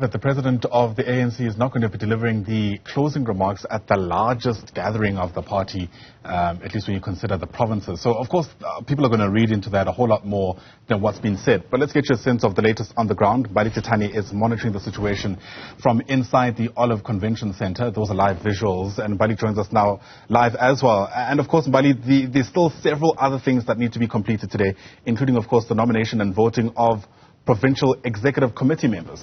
That the president of the ANC is not going to be delivering the closing remarks at the largest gathering of the party, at least when you consider the provinces. So, of course, people are going to read into that a whole lot more than what's been said. But let's get you a sense of the latest on the ground. Mbali Thethani is monitoring the situation from inside the Olive Convention Center. Those are live visuals, and Mbali joins us now live as well. And, of course, Mbali, there's still several other things that need to be completed today, including, of course, the nomination and voting of Provincial Executive Committee members.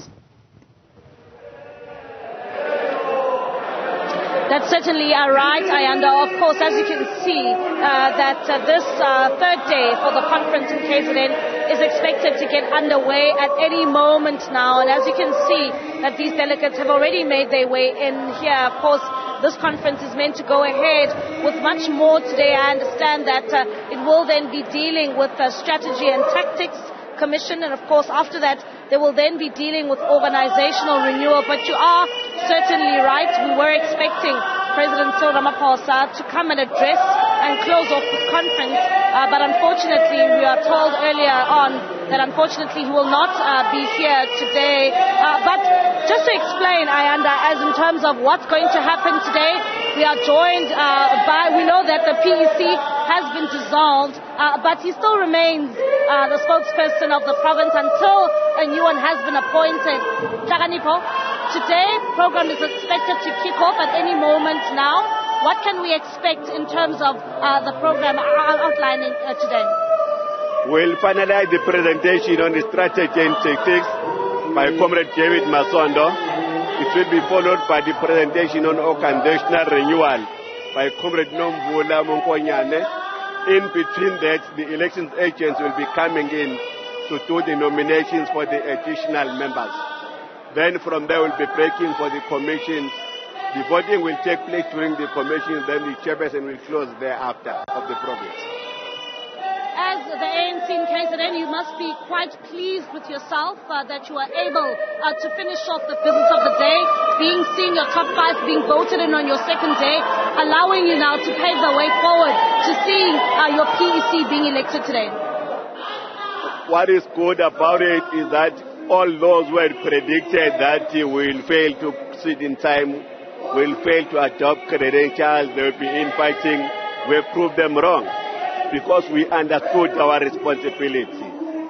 That's certainly right, Ayanda. Of course, as you can see, that this third day for the conference in KZN is expected to get underway at any moment now. And as you can see, that these delegates have already made their way in here. Of course, this conference is meant to go ahead with much more today. I understand that it will then be dealing with strategy and tactics commission, and of course after that they will then be dealing with organizational renewal. But you are certainly right, we were expecting President Cyril Ramaphosa to come and address and close off this conference, but unfortunately we are told earlier on that unfortunately he will not be here today. But just to explain, Ayanda, as in terms of what's going to happen today, we are joined we know that the PEC has been dissolved, but he still remains the spokesperson of the province until a new one has been appointed. Today, program is expected to kick off at any moment now. What can we expect in terms of the program outlining today? We'll finalize the presentation on the strategy and tactics by Comrade David Masondo. It will be followed by the presentation on organizational renewal by Comrade Nomvula Monkonyane. In between that, the elections agents will be coming in to do the nominations for the additional members. Then from there we'll be breaking for the commissions. The voting will take place during the commissions, then the chairperson will close thereafter of the province. As the ANC in KZN, you must be quite pleased with yourself that you are able to finish off the business of the day, seeing your top five being voted in on your second day, allowing you now to pave the way forward to seeing your PEC being elected today. What is good about it is that all those who had predicted that he will fail to sit in time, will fail to adopt credentials, they will be infighting, we proved them wrong. Because we understood our responsibility.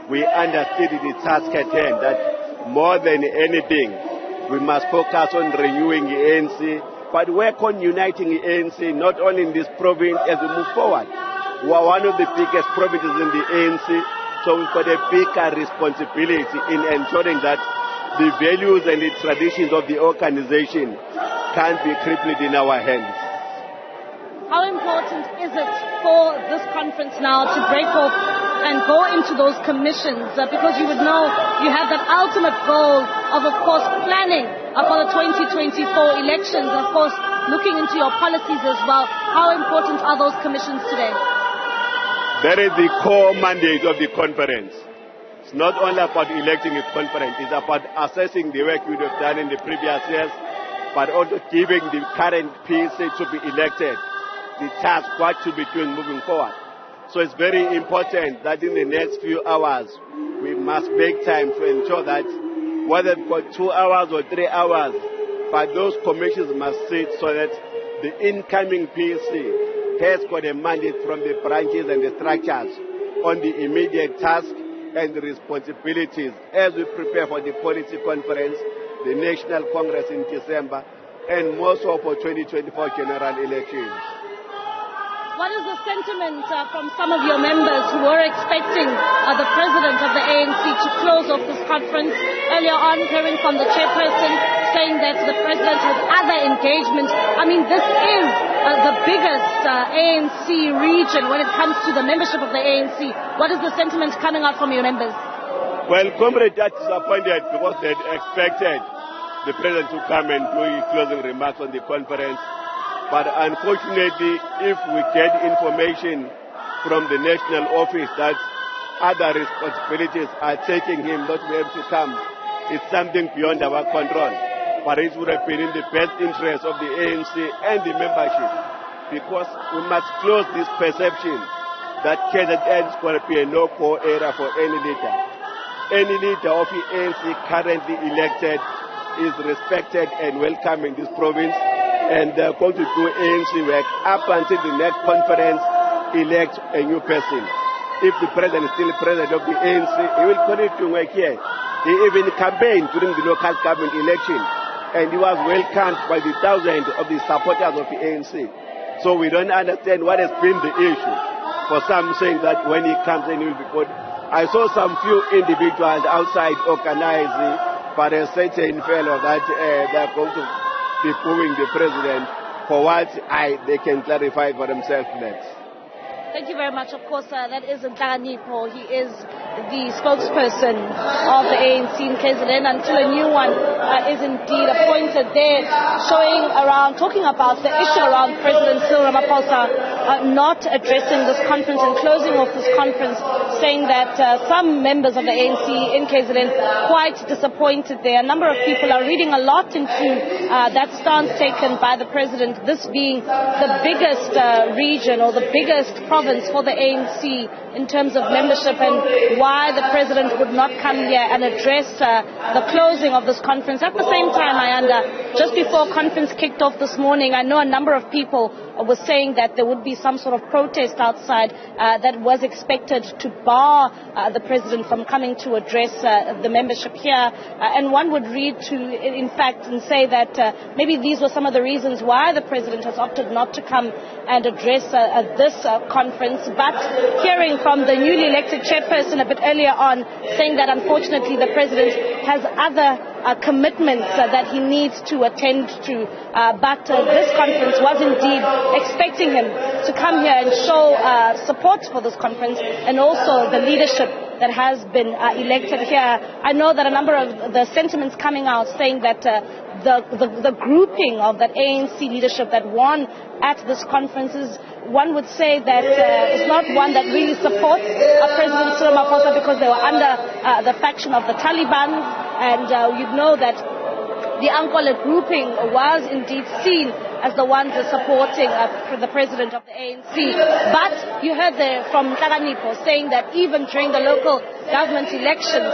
We understood the task at hand, that more than anything, we must focus on renewing the ANC, but work on uniting the ANC, not only in this province as we move forward. We are one of the biggest provinces in the ANC, so we've got a bigger responsibility in ensuring that the values and the traditions of the organization can't be crippled in our hands. How important is it for this conference now to break off and go into those commissions? Because you would know you have that ultimate goal of course, planning for the 2024 elections, and, of course, looking into your policies as well. How important are those commissions today? That is the core mandate of the conference. It's not only about electing a conference, it's about assessing the work we have done in the previous years, but also giving the current PEC to be elected the task what to be doing moving forward. So it's very important that in the next few hours we must make time to ensure that whether for 2 hours or 3 hours, but those commissions must sit so that the incoming PEC has got a mandate from the branches and the structures on the immediate task and the responsibilities as we prepare for the policy conference, the National Congress in December, and more so for 2024 general elections. What is the sentiment from some of your members who were expecting the president of the ANC to close off this conference? Earlier on, hearing from the chairperson saying that the president has other engagements. I mean, this is the biggest ANC region when it comes to the membership of the ANC. What is the sentiment coming out from your members? Well, comrades are disappointed because they had expected the president to come and do his closing remarks on the conference. But unfortunately, if we get information from the national office that other responsibilities are taking him not to be able to come, it's something beyond our control. But it would have been in the best interest of the ANC and the membership, because we must close this perception that KZN is going to be a no-go area for any leader. Any leader of the ANC currently elected is respected and welcome in this province, and they're going to do ANC work up until the next conference elect a new person. If the president is still president of the ANC, he will continue to work here. He even campaigned during the local government election, and he was welcomed by the thousands of the supporters of the ANC. So we don't understand what has been the issue for some saying that when he comes in, he will be good. I saw some few individuals outside organizing for a certain fellow that they're going to be booing the president. For what they can clarify for themselves next. Thank you very much. Of course, that is Thethani. He is the spokesperson of the ANC in KZN until a new one is indeed appointed there, talking about the issue around President Cyril Ramaphosa not addressing this conference and closing off this conference, saying that some members of the ANC in KZN quite disappointed there. A number of people are reading a lot into that stance taken by the president, this being the biggest region or the biggest province for the ANC in terms of membership, and why the president would not come here and address the closing of this conference. At the same time, just before conference kicked off this morning, I know a number of people were saying that there would be some sort of protest outside that was expected to bar the president from coming to address the membership here. And one would read in fact, and say that maybe these were some of the reasons why the president has opted not to come and address this conference. But hearing from the newly elected chairperson a bit earlier on, saying that unfortunately the president has other commitments that he needs to attend to. But this conference was indeed expecting him to come here and show support for this conference, and also the leadership that has been elected here. I know that a number of the sentiments coming out saying that the grouping of that ANC leadership that won at this conference is, one would say that it's not one that really supports President Cyril Ramaphosa, because they were under the faction of the Taliban, and you know that the Ankole grouping was indeed seen as the ones supporting the president of the ANC. But you heard there from Thethani saying that even during the local government elections,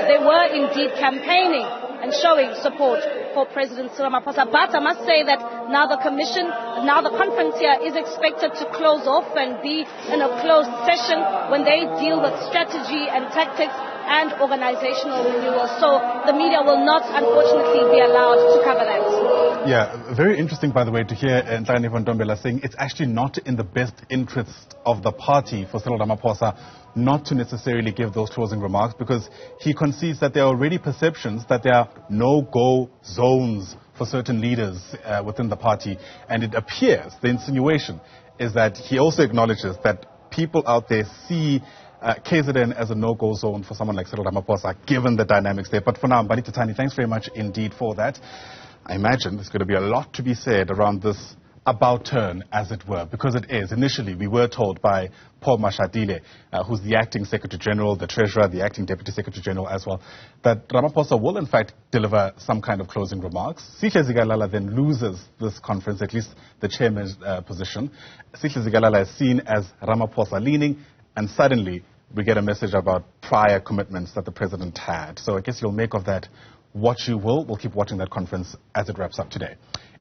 they were indeed campaigning and showing support for President Cyril Ramaphosa. But I must say that now the conference here is expected to close off and be in a closed session when they deal with strategy and tactics and organizational renewal. So the media will not, unfortunately, be allowed to cover that. Yeah, very interesting, by the way, to hear Thethani van Ntombela saying it's actually not in the best interest of the party for Cyril Ramaphosa not to necessarily give those closing remarks, because he concedes that there are already perceptions that there are no-go zones for certain leaders within the party. And it appears, the insinuation is that he also acknowledges that people out there see KZN as a no-go zone for someone like Cyril Ramaphosa, given the dynamics there. But for now, Mbali, Thethani, thanks very much indeed for that. I imagine there's going to be a lot to be said around this about turn, as it were, because it is. Initially, we were told by Paul Mashatile, who's the acting Secretary General, the Treasurer, the acting Deputy Secretary General as well, that Ramaphosa will in fact deliver some kind of closing remarks. Sihle Zikalala then loses this conference, at least the chairman's position. Sihle Zikalala is seen as Ramaphosa leaning, and suddenly we get a message about prior commitments that the president had. So I guess you'll make of that what you will. We'll keep watching that conference as it wraps up today.